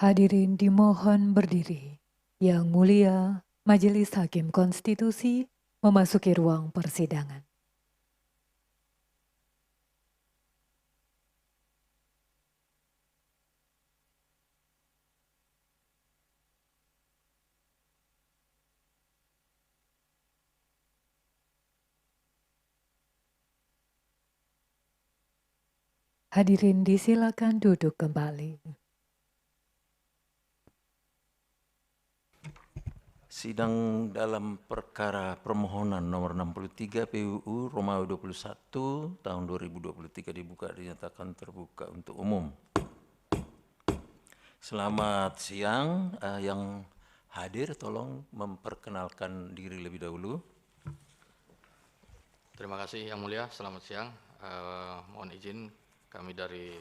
Hadirin dimohon berdiri. Yang mulia, Majelis Hakim Konstitusi memasuki ruang persidangan. Hadirin disilakan duduk kembali. Sidang dalam perkara permohonan nomor 63 PUU Romawi 21 tahun 2023 dibuka dinyatakan terbuka untuk umum. Selamat siang, yang hadir tolong memperkenalkan diri lebih dahulu. Terima kasih Yang Mulia, selamat siang. Mohon izin kami dari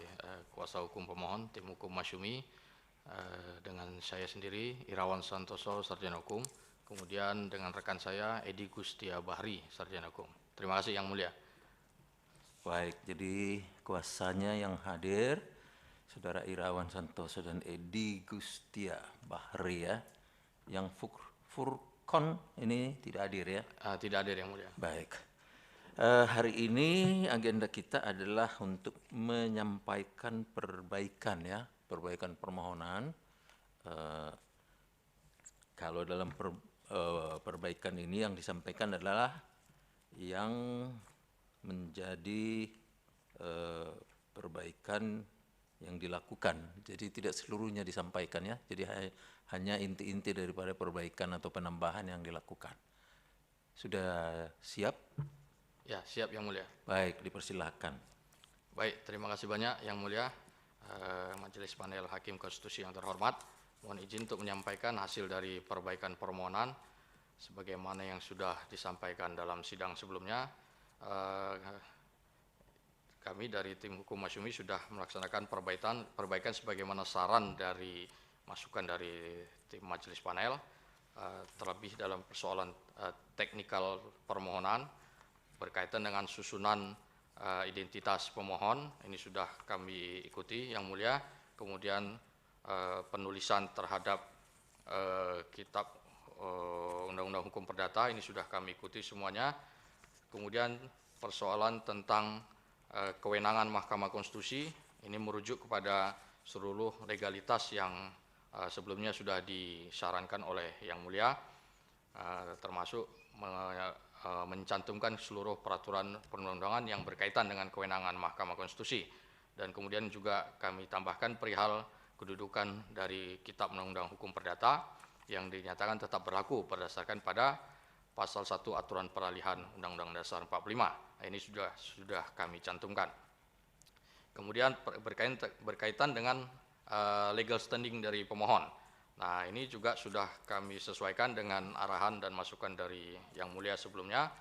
kuasa hukum pemohon, tim hukum Masyumi, dengan saya sendiri Irawan Santoso, Sarjana Hukum, kemudian dengan rekan saya Edi Gustia Bahri, Sarjana Hukum. Terima kasih Yang Mulia. Baik, jadi kuasanya yang hadir, Saudara Irawan Santoso dan Edi Gustia Bahri ya. Yang Furkon ini tidak hadir ya? Tidak hadir Yang Mulia. Baik. Hari ini agenda kita adalah untuk menyampaikan perbaikan ya, perbaikan permohonan. Kalau dalam perbaikan ini yang disampaikan adalah yang menjadi perbaikan yang dilakukan. Jadi tidak seluruhnya disampaikan ya. Jadi hanya inti-inti daripada perbaikan atau penambahan yang dilakukan. Sudah siap? Ya, siap Yang Mulia. Baik, dipersilahkan. Baik, terima kasih banyak Yang Mulia. Majelis Panel Hakim Konstitusi yang terhormat, mohon izin untuk menyampaikan hasil dari perbaikan permohonan sebagaimana yang sudah disampaikan dalam sidang sebelumnya. Kami dari tim hukum Masyumi sudah melaksanakan perbaikan sebagaimana saran dari masukan dari tim Majelis Panel, terlebih dalam persoalan teknikal permohonan berkaitan dengan susunan identitas pemohon. Ini sudah kami ikuti Yang Mulia. Kemudian penulisan terhadap kitab Undang-Undang Hukum Perdata ini sudah kami ikuti semuanya. Kemudian persoalan tentang kewenangan Mahkamah Konstitusi ini merujuk kepada seluruh legalitas yang sebelumnya sudah disarankan oleh Yang Mulia, termasuk mencantumkan seluruh peraturan perundang-undangan yang berkaitan dengan kewenangan Mahkamah Konstitusi. Dan kemudian juga kami tambahkan perihal kedudukan dari Kitab Undang-Undang Hukum Perdata yang dinyatakan tetap berlaku berdasarkan pada Pasal 1 Aturan Peralihan Undang-Undang Dasar 45. Ini sudah kami cantumkan. Kemudian berkaitan dengan legal standing dari pemohon. Nah, ini juga sudah kami sesuaikan dengan arahan dan masukan dari Yang Mulia sebelumnya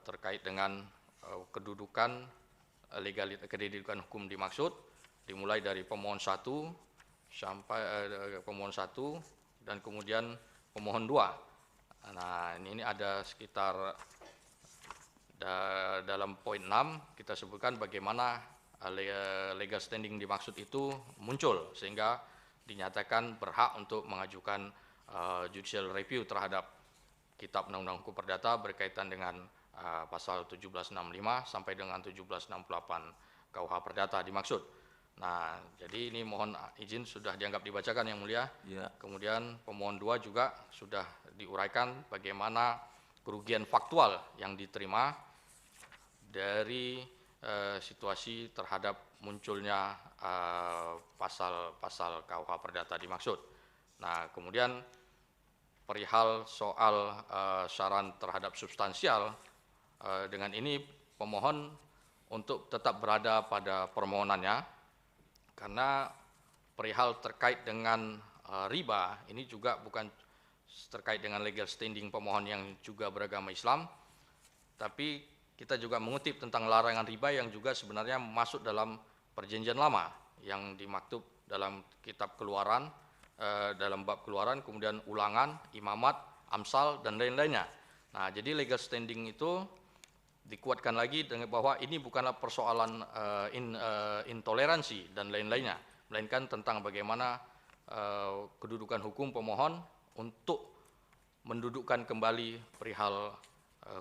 terkait dengan kedudukan kedudukan hukum dimaksud, dimulai dari pemohon 1 sampai pemohon 1 dan kemudian pemohon 2. Nah, ini ada sekitar dalam poin 6 kita sebutkan bagaimana legal standing dimaksud itu muncul sehingga dinyatakan berhak untuk mengajukan judicial review terhadap Kitab Undang-Undang Hukum Perdata berkaitan dengan pasal 1765 sampai dengan 1768 KUH Perdata dimaksud. Nah, jadi ini mohon izin sudah dianggap dibacakan Yang Mulia. Ya. Kemudian pemohon 2 juga sudah diuraikan bagaimana kerugian faktual yang diterima dari situasi terhadap munculnya pasal-pasal KUH Perdata dimaksud. Nah, kemudian perihal soal saran terhadap substansial, dengan ini pemohon untuk tetap berada pada permohonannya karena perihal terkait dengan riba ini juga bukan terkait dengan legal standing pemohon yang juga beragama Islam, tapi kita juga mengutip tentang larangan riba yang juga sebenarnya masuk dalam perjanjian lama yang dimaktub dalam kitab keluaran, dalam bab keluaran, kemudian ulangan, imamat, amsal, dan lain-lainnya. Nah, jadi legal standing itu dikuatkan lagi dengan bahwa ini bukanlah persoalan intoleransi dan lain-lainnya. melainkan tentang bagaimana kedudukan hukum pemohon untuk mendudukkan kembali perihal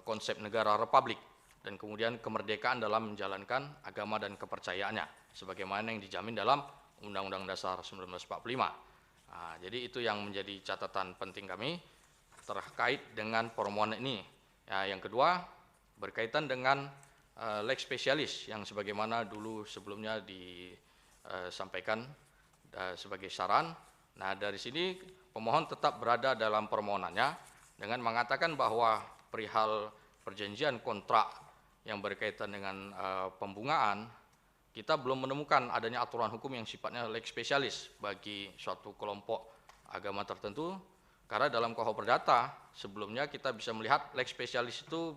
konsep negara republik dan kemudian kemerdekaan dalam menjalankan agama dan kepercayaannya sebagaimana yang dijamin dalam Undang-Undang Dasar 1945. Nah, jadi itu yang menjadi catatan penting kami terkait dengan permohonan ini. Ya, yang kedua berkaitan dengan lex specialis yang sebagaimana dulu sebelumnya disampaikan sebagai saran. Nah, dari sini pemohon tetap berada dalam permohonannya dengan mengatakan bahwa perihal perjanjian kontrak yang berkaitan dengan pembungaan, kita belum menemukan adanya aturan hukum yang sifatnya lex specialis bagi suatu kelompok agama tertentu, karena dalam KUHP Perdata sebelumnya kita bisa melihat lex specialis itu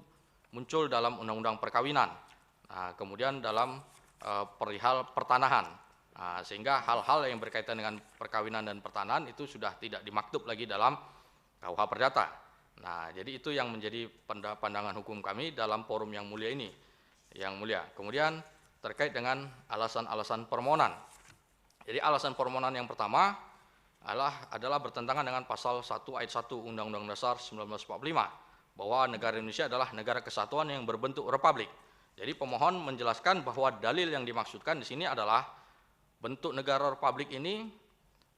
muncul dalam Undang-Undang Perkawinan, nah, kemudian dalam perihal pertanahan. Nah, sehingga hal-hal yang berkaitan dengan perkawinan dan pertanahan itu sudah tidak dimaktub lagi dalam KUH Perdata. Nah, jadi itu yang menjadi pandangan hukum kami dalam forum yang mulia ini. Yang mulia. Kemudian terkait dengan alasan-alasan permohonan. Jadi alasan permohonan yang pertama adalah bertentangan dengan pasal 1 ayat 1 Undang-Undang Dasar 1945 bahwa negara Indonesia adalah negara kesatuan yang berbentuk republik. Jadi pemohon menjelaskan bahwa dalil yang dimaksudkan di sini adalah bentuk negara republik ini,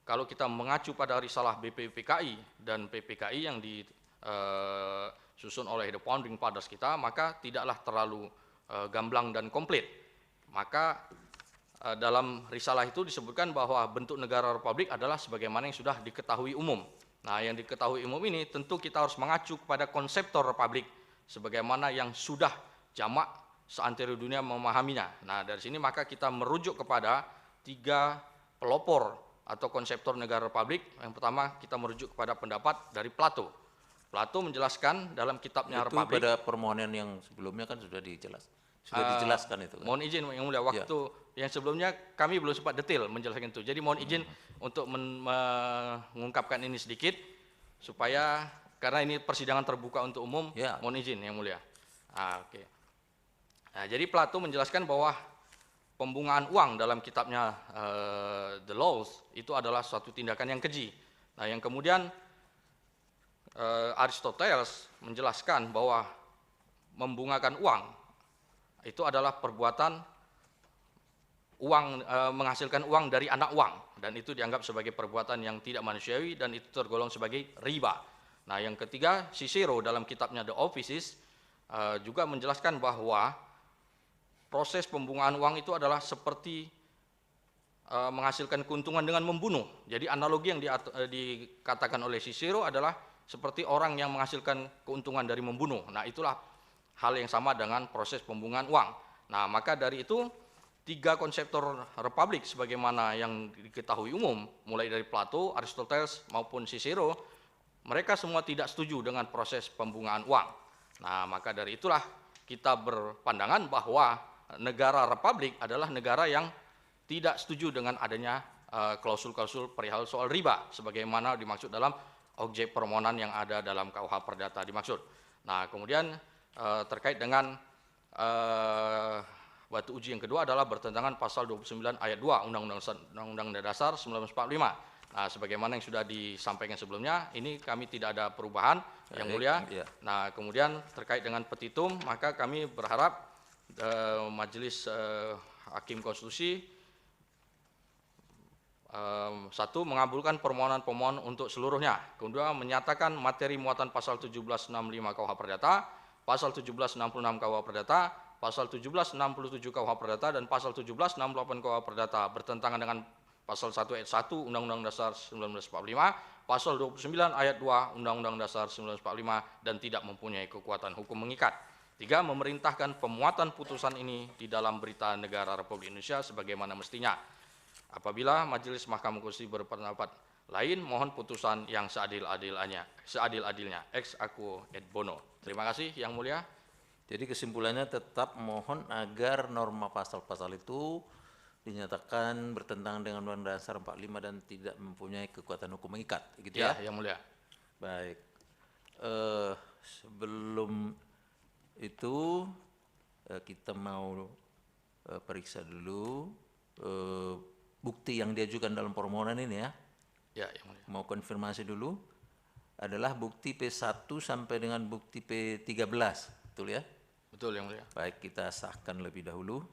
kalau kita mengacu pada risalah BPPKI dan PPKI yang disusun oleh The Founding Fathers kita, maka tidaklah terlalu gamblang dan komplit. Maka dalam risalah itu disebutkan bahwa bentuk negara republik adalah sebagaimana yang sudah diketahui umum. Nah, yang diketahui umum ini tentu kita harus mengacu kepada konseptor republik sebagaimana yang sudah jamak seantero dunia memahaminya. Nah, dari sini maka kita merujuk kepada 3 pelopor atau konseptor negara republik. Yang pertama kita merujuk kepada pendapat dari Plato. Plato menjelaskan dalam kitabnya itu Republik. Pada permohonan yang sebelumnya kan sudah dijelaskan itu kan? Mohon izin yang mulia, waktu yang sebelumnya kami belum sempat detail menjelaskan itu. Jadi mohon izin untuk mengungkapkan ini sedikit supaya karena ini persidangan terbuka untuk umum. Mohon izin yang mulia. Oke. Nah, jadi Plato menjelaskan bahwa pembungaan uang dalam kitabnya The Laws itu adalah suatu tindakan yang keji. Nah, yang kemudian Aristoteles menjelaskan bahwa membungakan uang itu adalah perbuatan menghasilkan uang dari anak uang, dan itu dianggap sebagai perbuatan yang tidak manusiawi dan itu tergolong sebagai riba. Nah, yang ketiga Cicero dalam kitabnya The Offices juga menjelaskan bahwa proses pembungaan uang itu adalah seperti menghasilkan keuntungan dengan membunuh. Jadi analogi yang dikatakan oleh Cicero adalah seperti orang yang menghasilkan keuntungan dari membunuh. Nah, itulah hal yang sama dengan proses pembungaan uang. Nah, maka dari itu 3 konseptor republik sebagaimana yang diketahui umum, mulai dari Plato, Aristoteles maupun Cicero, mereka semua tidak setuju dengan proses pembungaan uang. Nah, maka dari itulah kita berpandangan bahwa negara republik adalah negara yang tidak setuju dengan adanya klausul-klausul perihal soal riba sebagaimana dimaksud dalam objek permohonan yang ada dalam KUH Perdata dimaksud. Nah, kemudian terkait dengan batu uji yang kedua adalah bertentangan pasal 29 ayat 2 Undang-Undang Dasar 1945. Nah, sebagaimana yang sudah disampaikan sebelumnya, ini kami tidak ada perubahan yang mulia. Nah, kemudian terkait dengan petitum, maka kami berharap Majelis Hakim Konstitusi satu, mengabulkan permohonan pemohon untuk seluruhnya. Kedua, menyatakan materi muatan pasal 1765 KUH Perdata, pasal 1766 KUH Perdata, pasal 1767 KUH Perdata, dan pasal 1768 KUH Perdata bertentangan dengan pasal 1 ayat 1 Undang-Undang Dasar 1945, pasal 29 ayat 2 Undang-Undang Dasar 1945, dan tidak mempunyai kekuatan hukum mengikat. 3, memerintahkan pemuatan putusan ini di dalam Berita Negara Republik Indonesia sebagaimana mestinya. Apabila Majelis Mahkamah Konstitusi berpendapat lain, mohon putusan yang seadil-adilnya. Ex aequo et bono. Terima kasih yang mulia. Jadi kesimpulannya tetap mohon agar norma pasal-pasal itu dinyatakan bertentangan dengan Undang-Undang Dasar 45 dan tidak mempunyai kekuatan hukum mengikat, gitu ya? Yang mulia. Baik. Sebelum itu kita mau periksa dulu bukti yang diajukan dalam permohonan ini ya, Ya, Yang Mulia. mau konfirmasi dulu, adalah bukti P1 sampai dengan bukti P13, betul ya? Betul, Yang Mulia. Baik, kita sahkan lebih dahulu.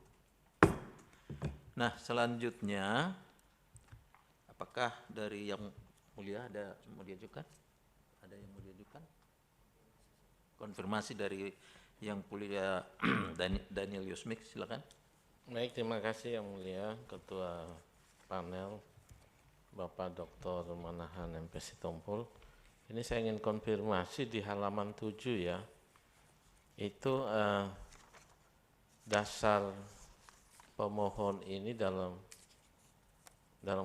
Nah, selanjutnya, apakah dari Yang Mulia ada mau diajukan? Ada yang mau diajukan? Konfirmasi dari Yang Mulia Daniel Yusmik, silakan. Baik, terima kasih Yang Mulia Ketua Panel Bapak Dr. Manahan MP Sitompul. Ini saya ingin konfirmasi di halaman 7 ya. Itu dasar pemohon ini dalam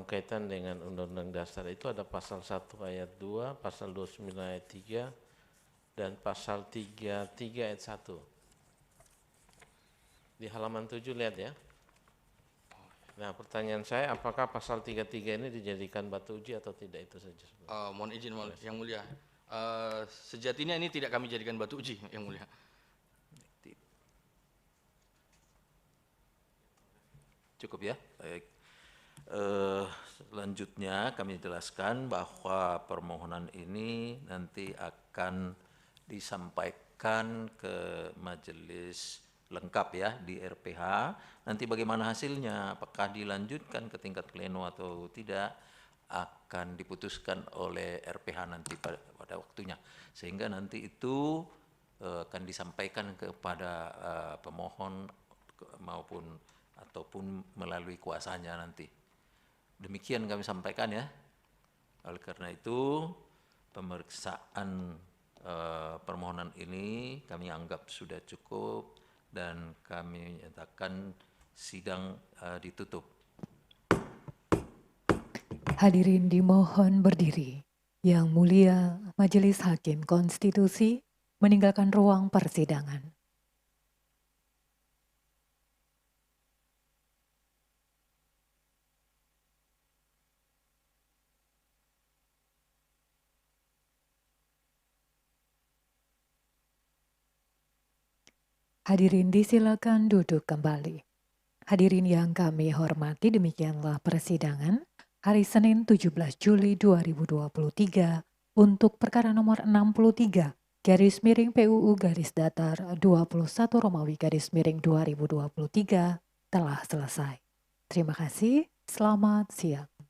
kaitan dengan Undang-Undang Dasar itu ada pasal 1 ayat 2, pasal 29 ayat 3, dan pasal 33 ayat 1. Di halaman 7 lihat ya. Nah, pertanyaan saya, apakah pasal 33 ini dijadikan batu uji atau tidak, itu saja. Mohon izin Yang Mulia. Sejatinya ini tidak kami jadikan batu uji, Yang Mulia. Cukup ya, baik. Selanjutnya kami jelaskan bahwa permohonan ini nanti akan disampaikan ke majelis lengkap ya di RPH. Nanti bagaimana hasilnya, apakah dilanjutkan ke tingkat pleno atau tidak, akan diputuskan oleh RPH nanti pada waktunya. Sehingga nanti itu akan disampaikan kepada pemohon ataupun melalui kuasanya nanti. Demikian kami sampaikan ya. Oleh karena itu, pemeriksaan permohonan ini kami anggap sudah cukup dan kami nyatakan sidang ditutup. Hadirin dimohon berdiri. Yang Mulia Majelis Hakim Konstitusi meninggalkan ruang persidangan. Hadirin disilakan duduk kembali. Hadirin yang kami hormati, demikianlah persidangan hari Senin 17 Juli 2023 untuk perkara nomor 63 garis miring PUU garis datar 21 Romawi garis miring 2023 telah selesai. Terima kasih, selamat siang.